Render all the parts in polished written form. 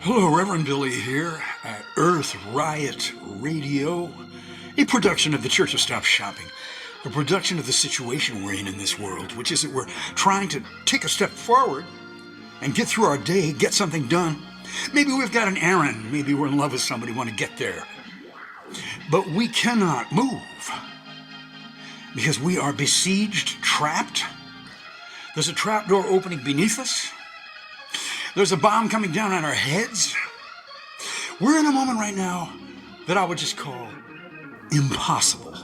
Hello, Reverend here at Earth Riot Radio, a production of the Church of StopShopping, a production of the situation we're in this world, which is that we're trying to take a step forward and get through our day, get something done. Maybe we've got an errand, maybe we're in love with somebody, want to get there. But we cannot move because we are besieged, trapped. There's a trapdoor opening beneath us. There's a bomb coming down on our heads. We're in a moment right now that I would just call impossible.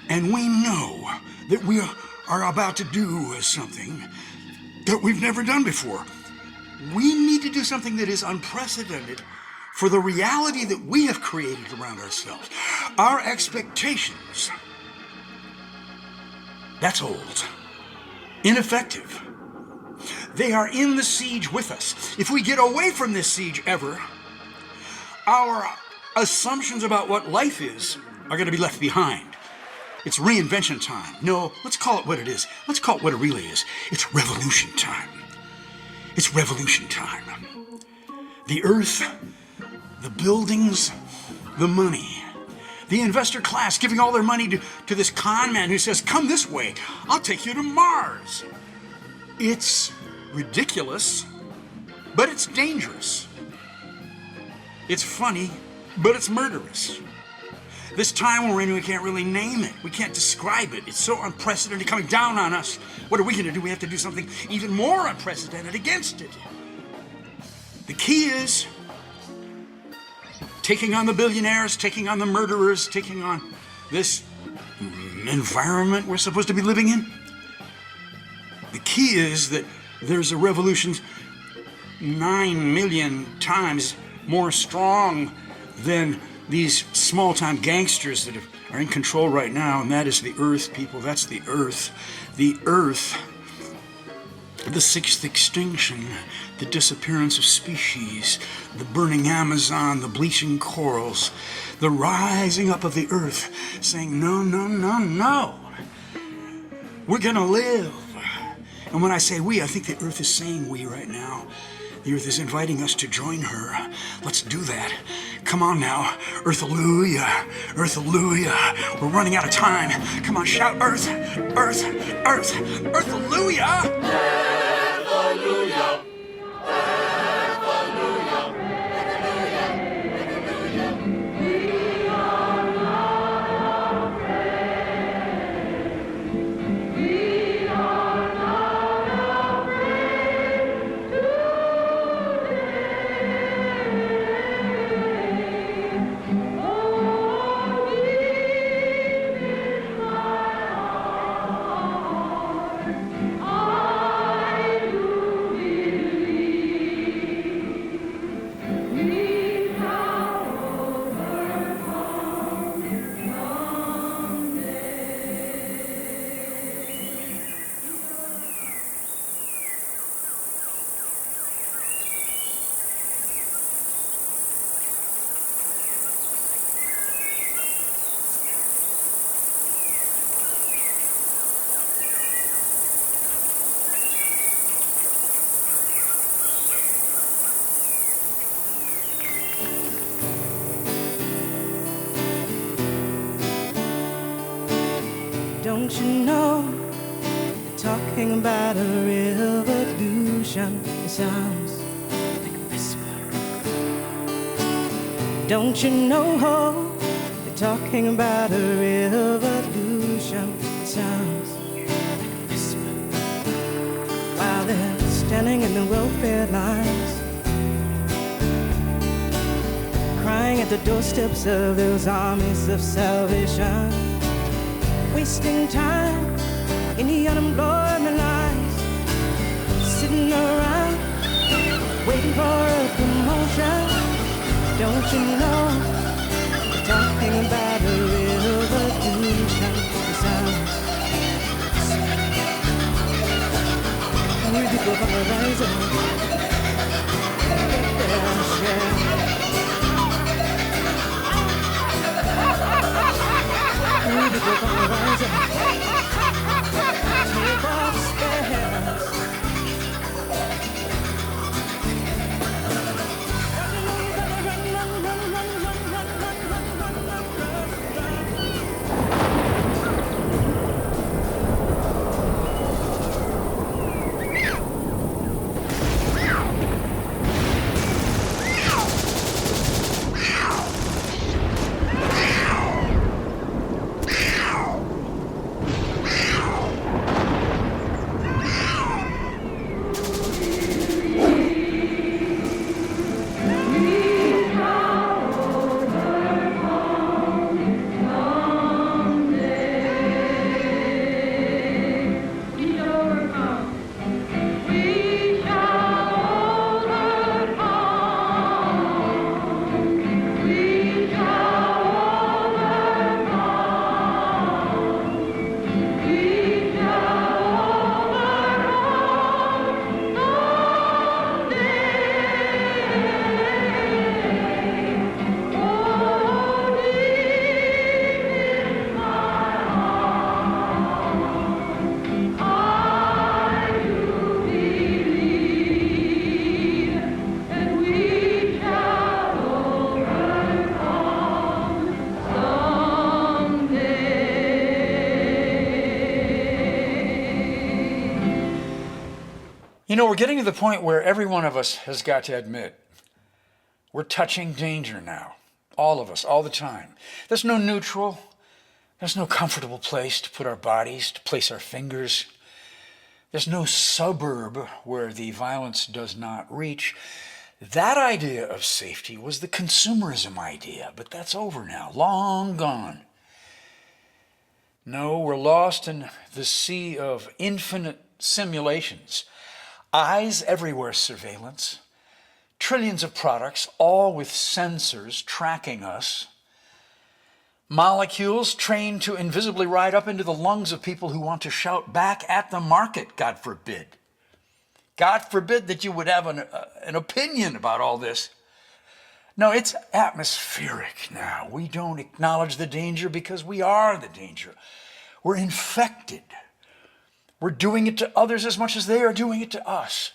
And we know that we are about to do something that we've never done before. We need to do something that is unprecedented for the reality that we have created around ourselves. Our expectations, that's old, ineffective. They are in the siege with us. If we get away from this siege ever, our assumptions about what life is are going to be left behind. It's reinvention time. No, let's call it what it is. Let's call it what it really is. It's revolution time. It's revolution time. The earth, the buildings, the money, the investor class giving all their money to this con man who says, come this way, I'll take you to Mars. It's ridiculous, but it's dangerous. It's funny, but it's murderous. This time we're in, we can't really name it. We can't describe it. It's so unprecedented coming down on us. What are we going to do? We have to do something even more unprecedented against it. The key is taking on the billionaires, taking on the murderers, taking on this environment we're supposed to be living in. The key is that there's a revolution 9 million times more strong than these small-time gangsters that are in control right now, and that is the earth, people. That's the earth. The earth, the Sixth Extinction, the disappearance of species, the burning Amazon, the bleaching corals, the rising up of the earth, saying, no, no, no, no. We're gonna live. And when I say we, I think the earth is saying we right now. The earth is inviting us to join her. Let's do that. Come on now. Earth-alleluia. Earth-alleluia. We're running out of time. Come on, shout earth, earth, earth, earth-alleluia. Earth-alleluia. Don't you know, they're talking about a revolution. It sounds like a whisper. Don't you know, they're talking about a revolution. It sounds like a whisper. While they're standing in the welfare lines, crying at the doorsteps of those armies of salvation, wasting time in the unemployment lines, sitting around waiting for a promotion. Don't you know, they're talking about a revolution. It sounds musical from the rising, get their share. Musical You know, we're getting to the point where every one of us has got to admit we're touching danger now. All of us, all the time. There's no neutral. There's no comfortable place to put our bodies, to place our fingers. There's no suburb where the violence does not reach. That idea of safety was the consumerism idea, but that's over now, long gone. No, we're lost in the sea of infinite simulations. Eyes everywhere surveillance, trillions of products, all with sensors tracking us, molecules trained to invisibly ride up into the lungs of people who want to shout back at the market, God forbid. God forbid that you would have an opinion about all this. No, it's atmospheric now. We don't acknowledge the danger because we are the danger. We're infected. We're doing it to others as much as they are doing it to us.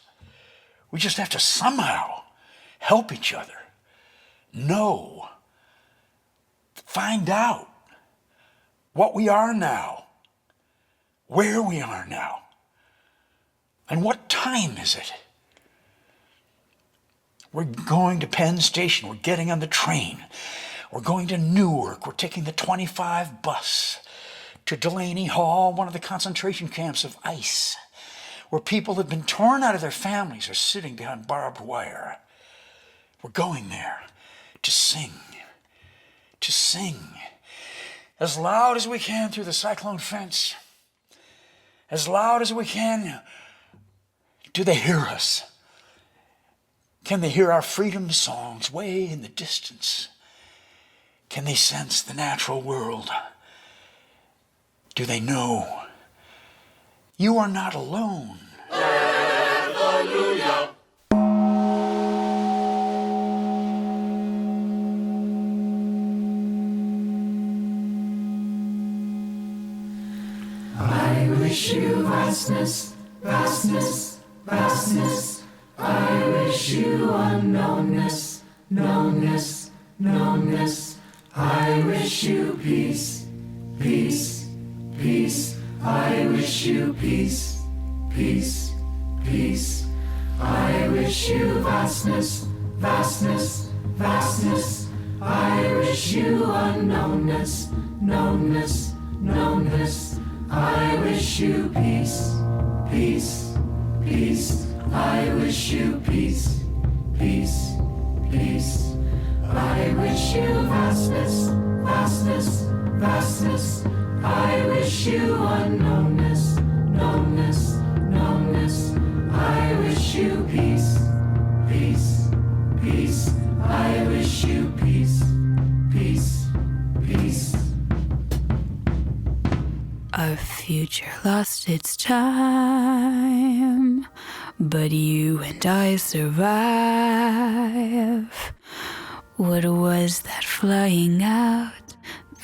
We just have to somehow help each other. Know. Find out what we are now. Where we are now. And what time is it? We're going to Penn Station. We're getting on the train. We're going to Newark. We're taking the 25 bus to Delaney Hall, one of the concentration camps of ICE, where people have been torn out of their families are sitting behind barbed wire. We're going there to sing as loud as we can through the cyclone fence, as loud as we can. Do they hear us? Can they hear our freedom songs way in the distance? Can they sense the natural world? Do they know you are not alone? Hallelujah. I wish you vastness, vastness, vastness. I wish you unknownness, knownness, knownness. I wish you peace, peace, peace. I wish you peace, peace, peace. I wish you vastness, vastness, vastness. I wish you unknownness, knownness, knownness. I wish you peace, peace, peace. I wish you peace, peace, peace. I wish you vastness, vastness, vastness. I wish you unknownness, knownness, knownness. I wish you peace, peace, peace. I wish you peace, peace, peace. Our future lost its time, but you and I survive. What was that flying out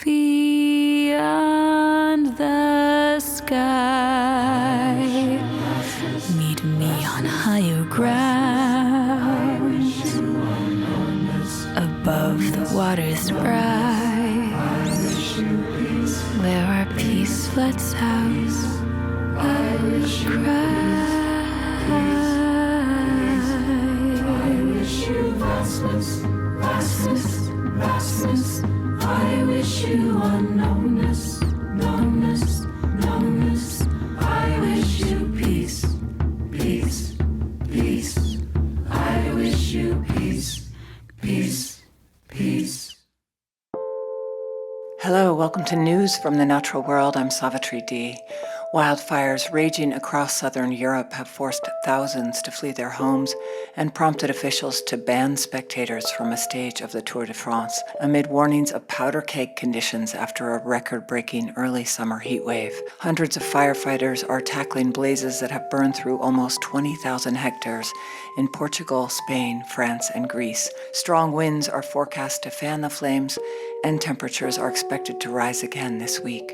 beyond the sky? Meet me on higher ground, above the waters bright, where our peace floods out. I wish you vastness, vastness, vastness. I wish you unknownness, knownness, knownness. I wish you peace, peace, peace. I wish you peace, peace, peace. Hello, welcome to News from the Natural World. I'm Savitri D. Wildfires raging across southern Europe have forced thousands to flee their homes and prompted officials to ban spectators from a stage of the Tour de France amid warnings of powder keg conditions after a record-breaking early summer heat wave. Hundreds of firefighters are tackling blazes that have burned through almost 20,000 hectares in Portugal, Spain, France, and Greece. Strong winds are forecast to fan the flames, and temperatures are expected to rise again this week.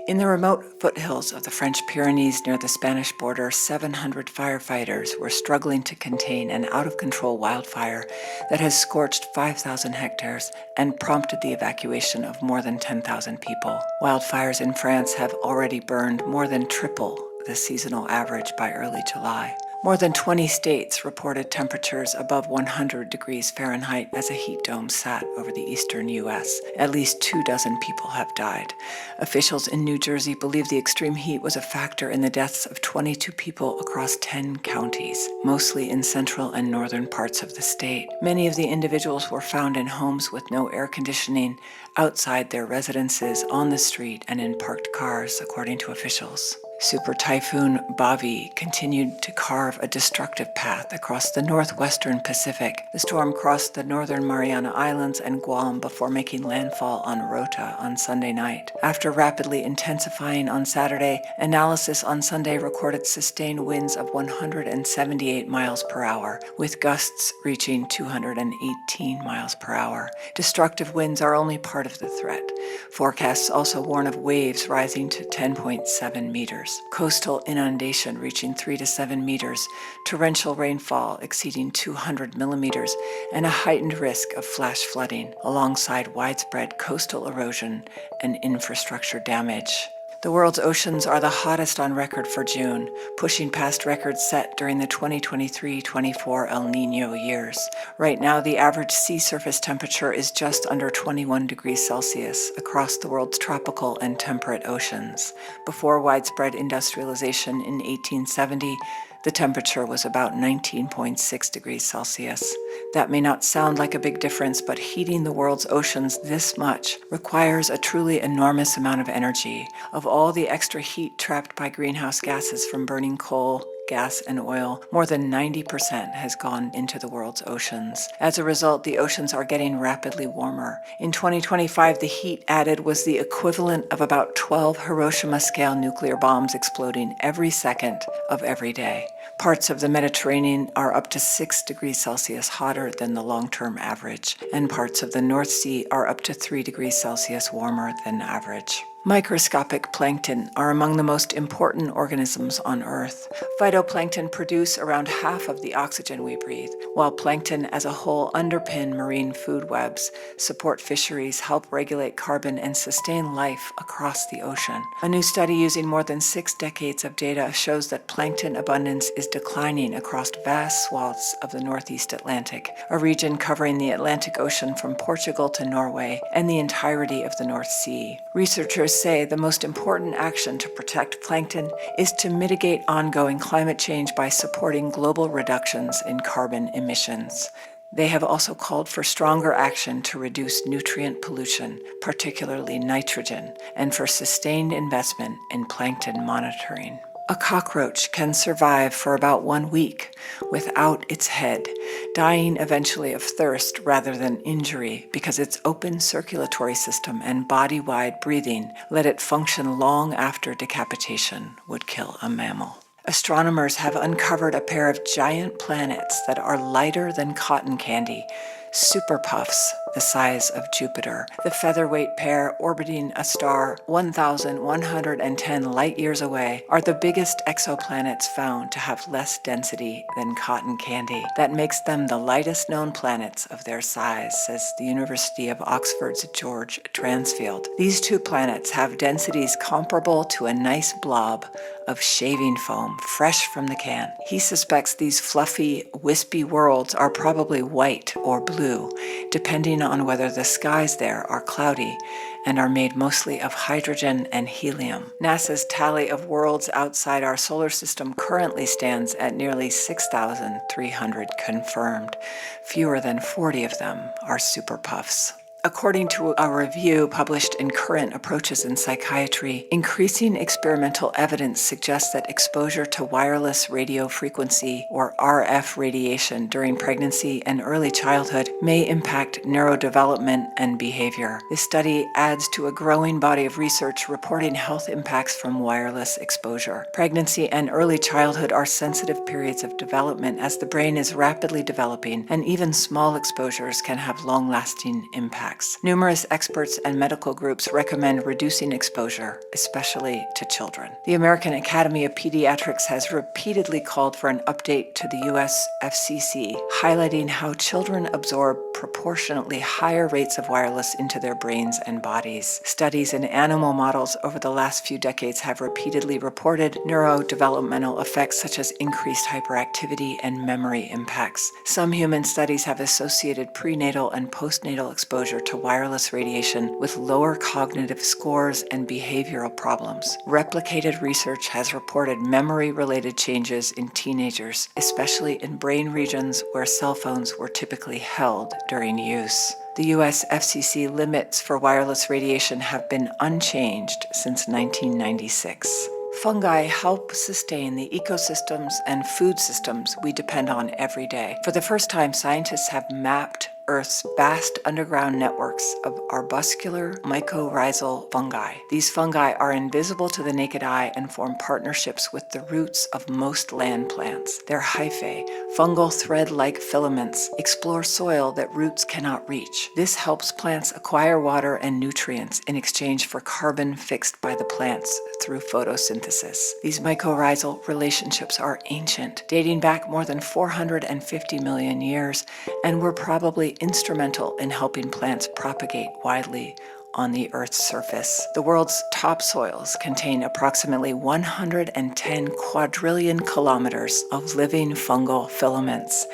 In the remote foothills of the French Pyrenees near the Spanish border, 700 firefighters were struggling to contain an out-of-control wildfire that has scorched 5,000 hectares and prompted the evacuation of more than 10,000 people. Wildfires in France have already burned more than triple the seasonal average by early July. More than 20 states reported temperatures above 100 degrees Fahrenheit as a heat dome sat over the eastern U.S. At least 24 people have died. Officials in New Jersey believe the extreme heat was a factor in the deaths of 22 people across 10 counties, mostly in central and northern parts of the state. Many of the individuals were found in homes with no air conditioning, outside their residences, on the street, and in parked cars, according to officials. Super Typhoon Bavi continued to carve a destructive path across the northwestern Pacific. The storm crossed the northern Mariana Islands and Guam before making landfall on Rota on Sunday night. After rapidly intensifying on Saturday, analysis on Sunday recorded sustained winds of 178 miles per hour, with gusts reaching 218 miles per hour. Destructive winds are only part of the threat. Forecasts also warn of waves rising to 10.7 meters. Coastal inundation reaching 3 to 7 meters, torrential rainfall exceeding 200 millimeters, and a heightened risk of flash flooding, alongside widespread coastal erosion and infrastructure damage. The world's oceans are the hottest on record for June, pushing past records set during the 2023-24 El Niño years. Right now, the average sea surface temperature is just under 21 degrees Celsius across the world's tropical and temperate oceans. Before widespread industrialization in 1870, the temperature was about 19.6 degrees Celsius. That may not sound like a big difference, but heating the world's oceans this much requires a truly enormous amount of energy. Of all the extra heat trapped by greenhouse gases from burning coal, gas, and oil, more than 90% has gone into the world's oceans. As a result, the oceans are getting rapidly warmer. In 2025, the heat added was the equivalent of about 12 Hiroshima-scale nuclear bombs exploding every second of every day. Parts of the Mediterranean are up to 6 degrees Celsius hotter than the long-term average, and parts of the North Sea are up to 3 degrees Celsius warmer than average. Microscopic plankton are among the most important organisms on Earth. Phytoplankton produce around half of the oxygen we breathe, while plankton as a whole underpin marine food webs, support fisheries, help regulate carbon, and sustain life across the ocean. A new study using more than 6 decades of data shows that plankton abundance is declining across vast swaths of the Northeast Atlantic, a region covering the Atlantic Ocean from Portugal to Norway and the entirety of the North Sea. Researchers say the most important action to protect plankton is to mitigate ongoing climate change by supporting global reductions in carbon emissions. They have also called for stronger action to reduce nutrient pollution, particularly nitrogen, and for sustained investment in plankton monitoring. A cockroach can survive for about 1 week without its head, dying eventually of thirst rather than injury because its open circulatory system and body-wide breathing let it function long after decapitation would kill a mammal. Astronomers have uncovered a pair of giant planets that are lighter than cotton candy, superpuffs the size of Jupiter. The featherweight pair orbiting a star 1,110 light-years away are the biggest exoplanets found to have less density than cotton candy. That makes them the lightest known planets of their size, says the University of Oxford's George Dransfield. These two planets have densities comparable to a nice blob of shaving foam fresh from the can. He suspects these fluffy, wispy worlds are probably white or blue, depending on whether the skies there are cloudy and are made mostly of hydrogen and helium. NASA's tally of worlds outside our solar system currently stands at nearly 6,300 confirmed. Fewer than 40 of them are superpuffs. According to a review published in Current Approaches in Psychiatry, increasing experimental evidence suggests that exposure to wireless radio frequency, or RF radiation, during pregnancy and early childhood may impact neurodevelopment and behavior. This study adds to a growing body of research reporting health impacts from wireless exposure. Pregnancy and early childhood are sensitive periods of development as the brain is rapidly developing, and even small exposures can have long-lasting impacts. impacts. Numerous experts and medical groups recommend reducing exposure, especially to children. The American Academy of Pediatrics has repeatedly called for an update to the US FCC, highlighting how children absorb proportionately higher rates of wireless into their brains and bodies. Studies in animal models over the last few decades have repeatedly reported neurodevelopmental effects such as increased hyperactivity and memory impacts. Some human studies have associated prenatal and postnatal exposure to wireless radiation with lower cognitive scores and behavioral problems. Replicated research has reported memory-related changes in teenagers, especially in brain regions where cell phones were typically held during use. The US FCC limits for wireless radiation have been unchanged since 1996. Fungi help sustain the ecosystems and food systems we depend on every day. For the first time, scientists have mapped Earth's vast underground networks of arbuscular mycorrhizal fungi. These fungi are invisible to the naked eye and form partnerships with the roots of most land plants. Their hyphae, fungal thread-like filaments, explore soil that roots cannot reach. This helps plants acquire water and nutrients in exchange for carbon fixed by the plants through photosynthesis. These mycorrhizal relationships are ancient, dating back more than 450 million years, and were probably instrumental in helping plants propagate widely on the Earth's surface. The world's topsoils contain approximately 110 quadrillion kilometers of living fungal filaments.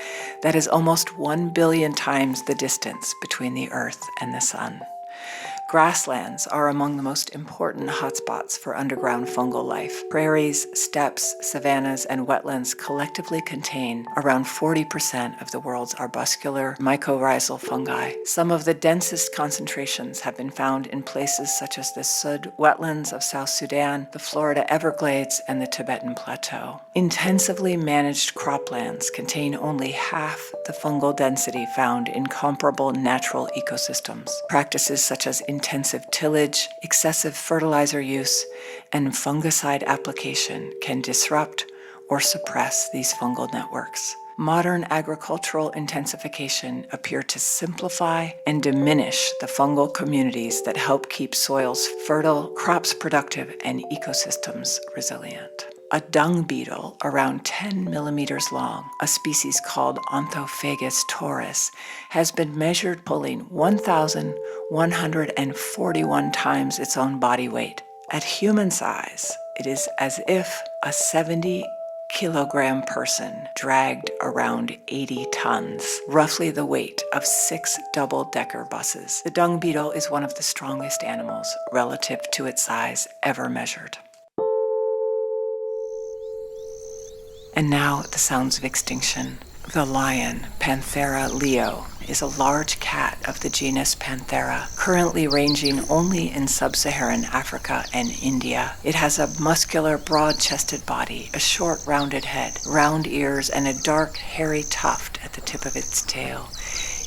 That is almost 1 billion times the distance between the Earth and the Sun. Grasslands are among the most important hotspots for underground fungal life. Prairies, steppes, savannas, and wetlands collectively contain around 40% of the world's arbuscular mycorrhizal fungi. Some of the densest concentrations have been found in places such as the Sud wetlands of South Sudan, the Florida Everglades, and the Tibetan Plateau. Intensively managed croplands contain only half the fungal density found in comparable natural ecosystems. Practices such as intensive tillage, excessive fertilizer use, and fungicide application can disrupt or suppress these fungal networks. Modern agricultural intensification appear to simplify and diminish the fungal communities that help keep soils fertile, crops productive, and ecosystems resilient. A dung beetle around 10 millimeters long, a species called Onthophagus taurus, has been measured pulling 1,141 times its own body weight. At human size, it is as if a 70-kilogram person dragged around 80 tons, roughly the weight of 6 double-decker buses. The dung beetle is one of the strongest animals relative to its size ever measured. And now the sounds of extinction. The lion, Panthera leo, is a large cat of the genus Panthera, currently ranging only in sub-Saharan Africa and India. It has a muscular, broad-chested body, a short, rounded head, round ears, and a dark, hairy tuft at the tip of its tail.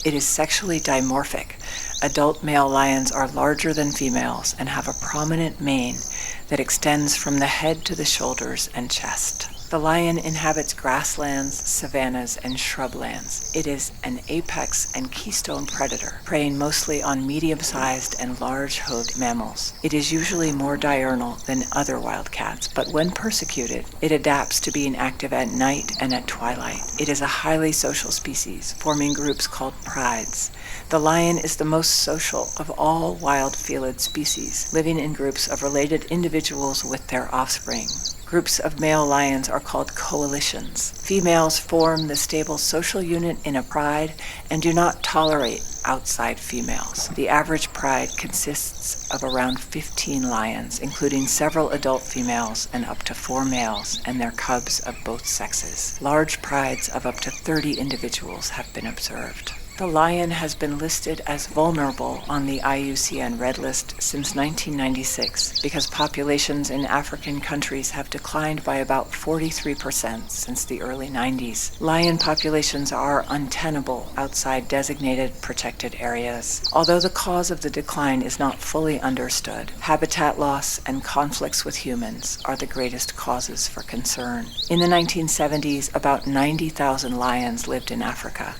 It is sexually dimorphic. Adult male lions are larger than females and have a prominent mane that extends from the head to the shoulders and chest. The lion inhabits grasslands, savannas, and shrublands. It is an apex and keystone predator, preying mostly on medium-sized and large-hoofed mammals. It is usually more diurnal than other wild cats, but when persecuted, it adapts to being active at night and at twilight. It is a highly social species, forming groups called prides. The lion is the most social of all wild felid species, living in groups of related individuals with their offspring. Groups of male lions are called coalitions. Females form the stable social unit in a pride and do not tolerate outside females. The average pride consists of around 15 lions, including several adult females and up to 4 males and their cubs of both sexes. Large prides of up to 30 individuals have been observed. The lion has been listed as vulnerable on the IUCN Red List since 1996 because populations in African countries have declined by about 43% since the early 90s. Lion populations are untenable outside designated protected areas. Although the cause of the decline is not fully understood, habitat loss and conflicts with humans are the greatest causes for concern. In the 1970s, about 90,000 lions lived in Africa.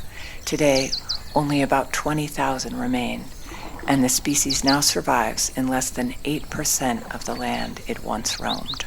Today, only about 20,000 remain, and the species now survives in less than 8% of the land it once roamed.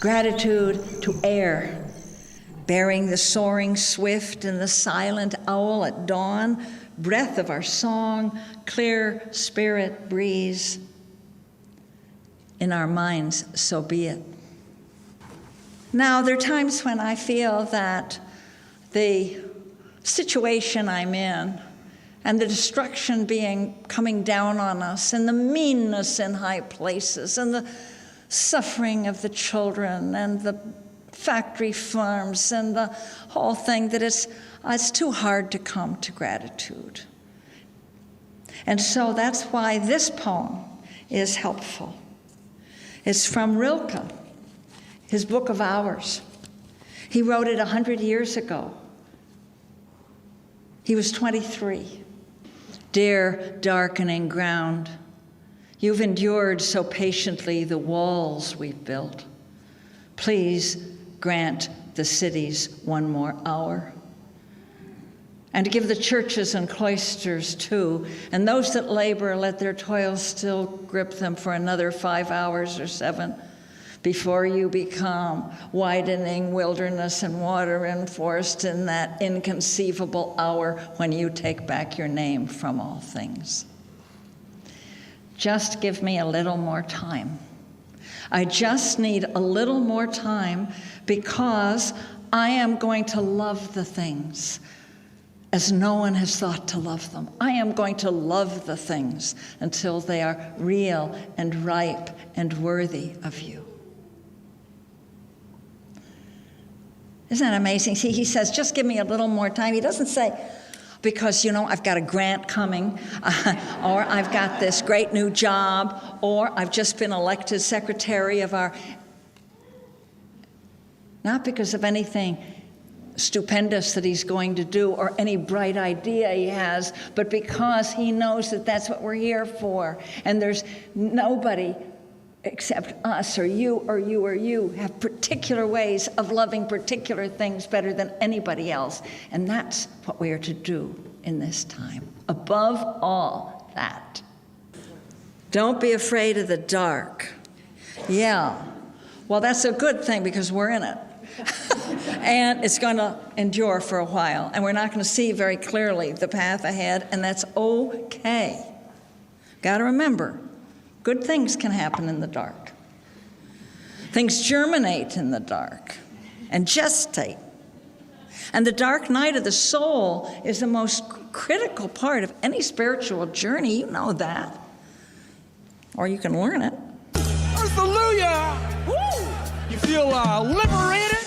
Gratitude to air, bearing the soaring swift and the silent owl at dawn, breath of our song, clear spirit breeze. In our minds, so be it. Now, there are times when I feel that the situation I'm in and the destruction coming down on us and the meanness in high places and the suffering of the children and the factory farms and the whole thing, that it's too hard to come to gratitude. And so that's why this poem is helpful. It's from Rilke, his Book of Hours. He wrote it 100 years ago. He was 23. Dear darkening ground, you've endured so patiently the walls we've built. Please grant the cities one more hour. And give the churches and cloisters too, and those that labor, let their toil still grip them for another 5 hours or 7, before you become widening wilderness and water and forest in that inconceivable hour when you take back your name from all things. Just give me a little more time. I just need a little more time, because I am going to love the things as no one has thought to love them. I am going to love the things until they are real and ripe and worthy of you. Isn't that amazing? See, he says, just give me a little more time. He doesn't say, because, I've got a grant coming, or I've got this great new job, or I've just been elected secretary of our... Not because of anything stupendous that he's going to do or any bright idea he has, but because he knows that that's what we're here for. And there's nobody except us or you or you or you have particular ways of loving particular things better than anybody else. And that's what we are to do in this time. Above all that, don't be afraid of the dark. Yeah, well, that's a good thing because we're in it. And it's going to endure for a while, and we're not going to see very clearly the path ahead, and that's okay. Got to remember, good things can happen in the dark. Things germinate in the dark and gestate. And the dark night of the soul is the most critical part of any spiritual journey. You know that. Or you can learn it. Hallelujah! Woo! You feel liberated?